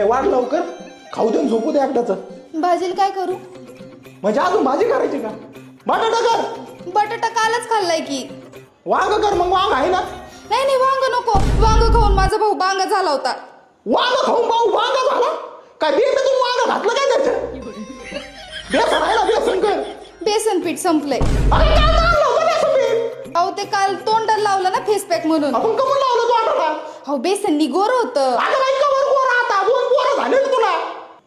वाढ लवकर खाऊ देऊन झोपू दे एकदाच. भाजीला काय करू? म्हणजे अजून भाजी करायची का? बटाटा कर. बटाटा कालच खाल्लाय की. वांग कर. मग वांग आहे ना? नाही नाही वांग नको. वांग खाऊन माझा भाऊ बांगा झाला होता. वांग खाऊन भाऊ वांग झाला? काय बेसन तुम्ही वांग घातलं काय त्याचं? बेसन आहे ना, बेसन कर. बेसन पीठ संपलंय. अरे काय लावलं होतं बेसन पीठ? अहो ते काल तोंडाला लावलं ना फेस पॅक म्हणून. आपण कमून लावलं तू आता? अहो बेसन निगोर होतं. अगं बाई कवर पोरं आता 2 पोरं झाले ना तुला.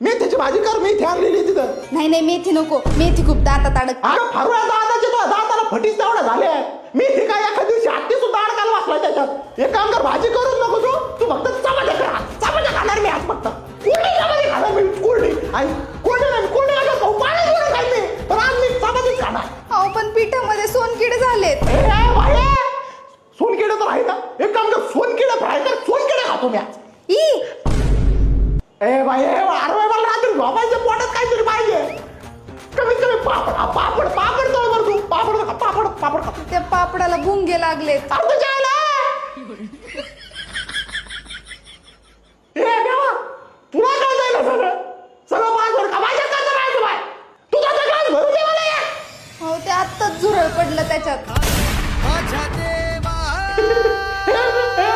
मेथीची भाजी कर. मेथी आणलेली तिथं. नाही नाही मेथी नको. मेथी खूप दातात अडक. अगं फरवळ्या दादाचे तो दाताला फटीच तेवढ्या झाले. मेथी काय एखाद्या दिवशी हत्ती सुद्धा अडकायला वाचला त्याच्यात. एक काम कर, भाजी करून नको तू फक्त चपात्या करा. चपात्या खाणार मी आज फक्त. कोणी चपाती खाणार मी. कोणी आणि कोणी नाही. कोणी नका खाऊ. पाणी घेऊन खाईल मी. पण आज मी चपातीच खाणार. अहो पण पिठामध्ये सोनकिडे झालेत. ए भाई सोनकिडे तर आहे ना. एक काम कर, सोनकिडे फ्राय कर. सोनकिडे खातो मी आज. ई ए भाई अरे मला रात्री झोपायच्या पोटात काहीतरी पाहिजे. कमीत कमी पापड पापड पापड तो बरं तू. पापड खा. पापड पापड खा. त्या पापडाला भुंगे लागलेत. अरे तुझ्या आईला. ए देवा तुला कळतंय ना सगळं. सगळं पासवर्ड का माझ्या करता राहायचं बाय. तुझा सगळं भरून दे मला या. हो ते आत्ताच झुरळ पडलं त्याच्यात. ए